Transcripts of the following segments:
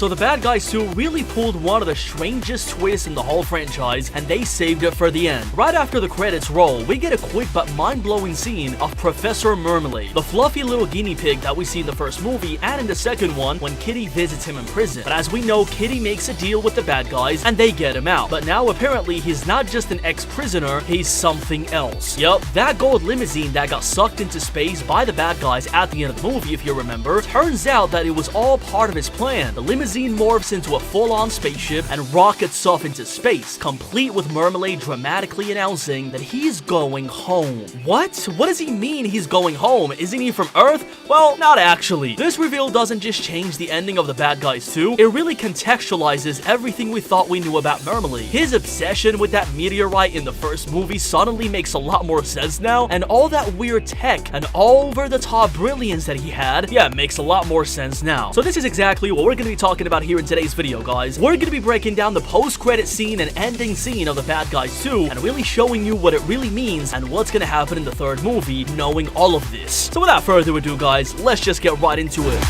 So the bad guys too really pulled one of the strangest twists in the whole franchise, and they saved it for the end. Right after the credits roll, we get a quick but mind-blowing scene of Professor Mermalade, the fluffy little guinea pig that we see in the first movie and in the second one when Kitty visits him in prison. But as we know, Kitty makes a deal with the bad guys and they get him out. But now apparently he's not just an ex-prisoner, he's something else. Yup, that gold limousine that got sucked into space by the bad guys at the end of the movie, if you remember, turns out that it was all part of his plan. The limousine morphs into a full-on spaceship and rockets off into space, complete with Mermalade dramatically announcing that he's going home. What? What does he mean he's going home? Isn't he from Earth? Well, not actually. This reveal doesn't just change the ending of the bad guys too, it really contextualizes everything we thought we knew about Mermalade. His obsession with that meteorite in the first movie suddenly makes a lot more sense now, and all that weird tech and over-the-top brilliance that he had, yeah, makes a lot more sense now. So this is exactly what we're going to be talking about here in today's video, guys. We're going to be breaking down the post-credit scene and ending scene of the bad guys 2, and really showing you what it really means and what's going to happen in the third movie, knowing all of this. So without further ado, guys, let's just get right into it.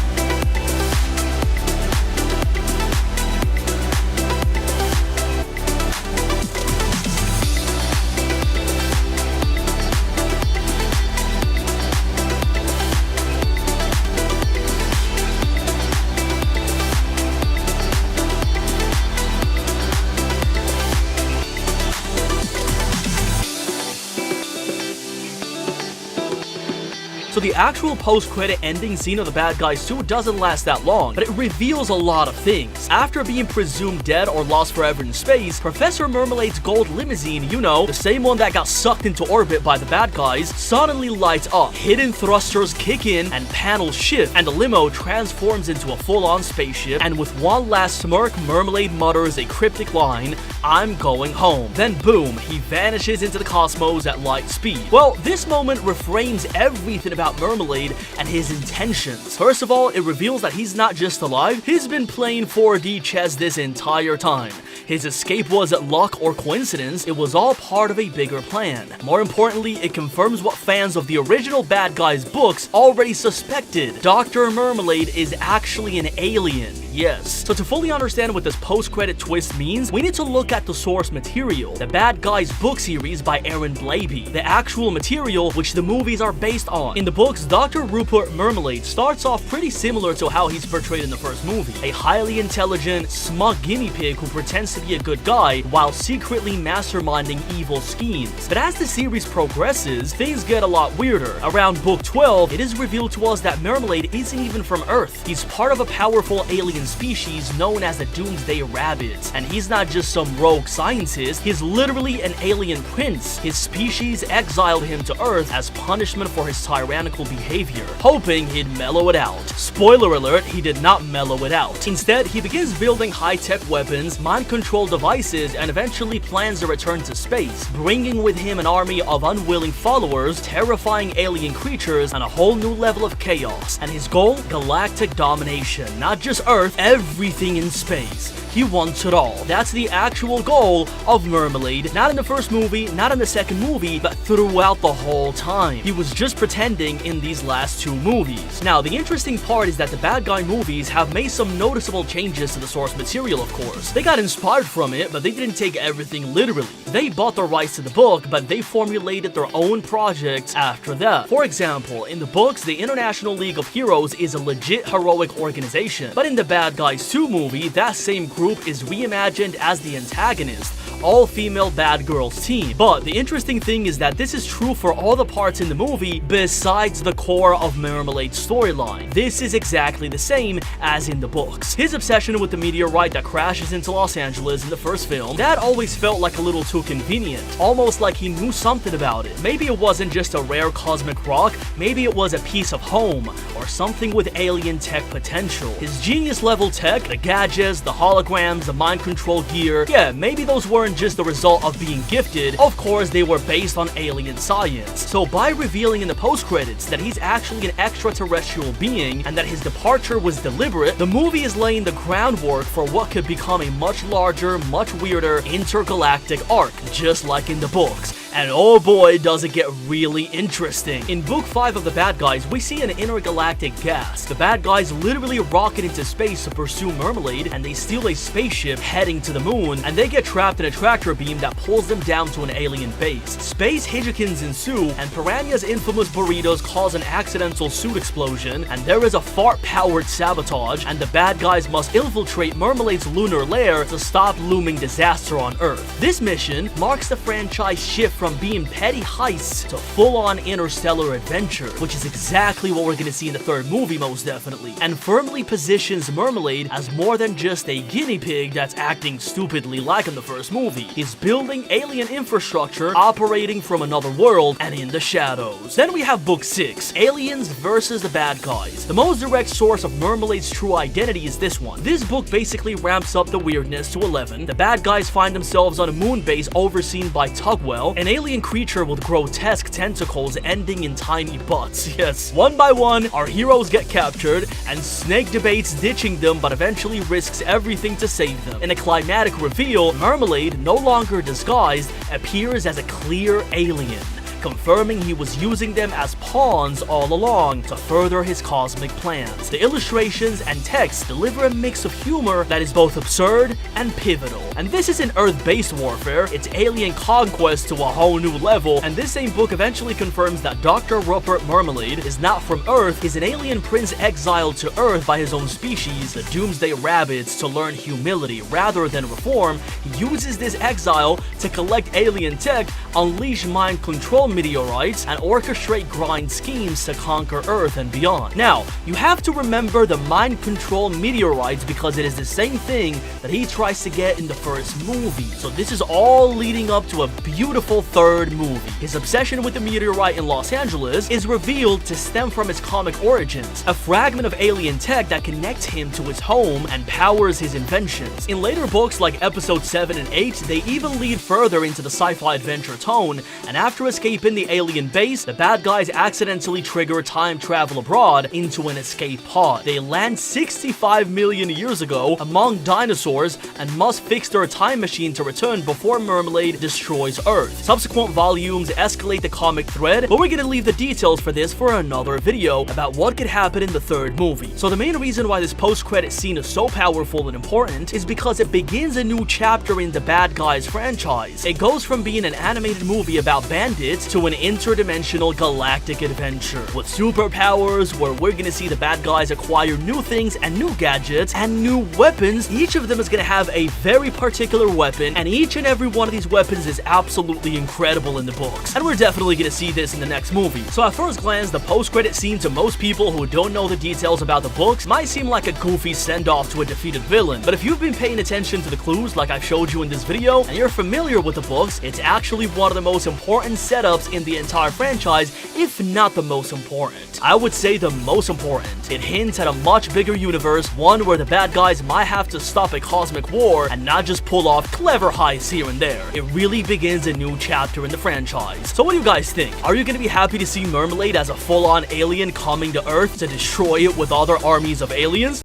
So the actual post-credit ending scene of the bad guys 2 doesn't last that long, but it reveals a lot of things. After being presumed dead or lost forever in space, Professor Mermalade's gold limousine, you know, the same one that got sucked into orbit by the bad guys, suddenly lights up. Hidden thrusters kick in and panels shift, and the limo transforms into a full-on spaceship, and with one last smirk, Mermalade mutters a cryptic line, "I'm going home." Then boom, he vanishes into the cosmos at light speed. Well, this moment reframes everything about Mermalade and his intentions. First of all, it reveals that he's not just alive, he's been playing 4D chess this entire time. His escape wasn't luck or coincidence, it was all part of a bigger plan. More importantly, it confirms what fans of the original Bad Guys books already suspected. Dr. Mermalade is actually an alien. Yes. So to fully understand what this post-credit twist means, we need to look at the source material, the Bad Guys book series by Aaron Blabey, the actual material which the movies are based on. In the books, Dr. Rupert Mermalade starts off pretty similar to how he's portrayed in the first movie, a highly intelligent, smug guinea pig who pretends to be a good guy while secretly masterminding evil schemes. But as the series progresses, things get a lot weirder. Around book 12, it is revealed to us that Mermalade isn't even from Earth. He's part of a powerful alien species known as the Doomsday Rabbits, and he's not just some rogue scientist, he's literally an alien prince. His species exiled him to Earth as punishment for his tyrannical behavior, hoping he'd mellow it out. Spoiler alert, he did not mellow it out. Instead, he begins building high-tech weapons, mind control devices, and eventually plans a return to space, bringing with him an army of unwilling followers, terrifying alien creatures, and a whole new level of chaos. And his goal? Galactic domination. Not just Earth, everything in space. He wants it all. That's the actual goal of Mermalade, not in the first movie, not in the second movie, but throughout the whole time. He was just pretending in these last two movies. Now, the interesting part is that the bad guy movies have made some noticeable changes to the source material, of course. They got inspired from it, but they didn't take everything literally. They bought the rights to the book, but they formulated their own projects after that. For example, in the books, the International League of Heroes is a legit heroic organization, but in the Bad Guys 2 movie, that same group is reimagined as the antagonist, all-female bad girls team. But the interesting thing is that this is true for all the parts in the movie besides the core of Mermalade's storyline. This is exactly the same as in the books. His obsession with the meteorite that crashes into Los Angeles in the first film, that always felt like a little too convenient, almost like he knew something about it. Maybe it wasn't just a rare cosmic rock, maybe it was a piece of home, or something with alien tech potential. His genius level tech, the gadgets, the holograms, the mind control gear, yeah, maybe those weren't just the result of being gifted, of course they were based on alien science. So by revealing in the post-credits that he's actually an extraterrestrial being and that his departure was deliberate, the movie is laying the groundwork for what could become a much larger, much weirder intergalactic arc, just like in the books. And oh boy, does it get really interesting. In book 5 of The Bad Guys, we see an intergalactic gas. The bad guys literally rocket into space to pursue Mermalade, and they steal a spaceship heading to the moon, and they get trapped in a tractor beam that pulls them down to an alien base. Space hijikins ensue, and Piranha's infamous burritos cause an accidental suit explosion, and there is a fart-powered sabotage, and the bad guys must infiltrate Mermalade's lunar lair to stop looming disaster on Earth. This mission marks the franchise shift from being petty heists to full-on interstellar adventure, which is exactly what we're gonna see in the third movie most definitely, and firmly positions Mermalade as more than just a guinea pig that's acting stupidly like in the first movie. He's building alien infrastructure, operating from another world, and in the shadows. Then we have book 6, Aliens versus the Bad Guys. The most direct source of Mermalade's true identity is this one. This book basically ramps up the weirdness to 11. The bad guys find themselves on a moon base overseen by Tugwell, an alien creature with grotesque tentacles ending in tiny butts. Yes. One by one, our heroes get captured, and Snake debates ditching them but eventually risks everything to save them. In a climatic reveal, Mermalade, no longer disguised, appears as a clear alien, confirming he was using them as pawns all along to further his cosmic plans. The illustrations and text deliver a mix of humor that is both absurd and pivotal. And this isn't Earth-based warfare, it's alien conquest to a whole new level, and this same book eventually confirms that Dr. Rupert Mermalade is not from Earth, he's an alien prince exiled to Earth by his own species, the Doomsday Rabbits, to learn humility rather than reform. He uses this exile to collect alien tech, unleash mind control meteorites, and orchestrate grind schemes to conquer Earth and beyond. Now, you have to remember the mind control meteorites because it is the same thing that he tries to get in the first movie. So this is all leading up to a beautiful third movie. His obsession with the meteorite in Los Angeles is revealed to stem from his comic origins, a fragment of alien tech that connects him to his home and powers his inventions. In later books like episode 7 and 8, they even lead further into the sci-fi adventure tone, and after escaping the alien base, the bad guys accidentally trigger time travel abroad into an escape pod. They land 65 million years ago among dinosaurs and must fix their time machine to return before Mermalade destroys Earth. Subsequent volumes escalate the comic thread, but we're gonna leave the details for this for another video about what could happen in the third movie. So the main reason why this post-credit scene is so powerful and important is because it begins a new chapter in the Bad Guys franchise. It goes from being an animated movie about bandits to an interdimensional galactic adventure with superpowers where we're gonna see the bad guys acquire new things and new gadgets and new weapons. Each of them is gonna have a very particular weapon, and each and every one of these weapons is absolutely incredible in the books, and we're definitely gonna see this in the next movie. So at first glance, the post-credit scene to most people who don't know the details about the books might seem like a goofy send-off to a defeated villain, but if you've been paying attention to the clues like I've showed you in this video, and you're familiar with the books, it's actually one of the most important setups in the entire franchise, if not the most important. I would say the most important. It hints at a much bigger universe, one where the bad guys might have to stop a cosmic war and not just pull off clever heists here and there. It really begins a new chapter in the franchise. So what do you guys think? Are you gonna be happy to see Mermalade as a full-on alien coming to Earth to destroy it with other armies of aliens?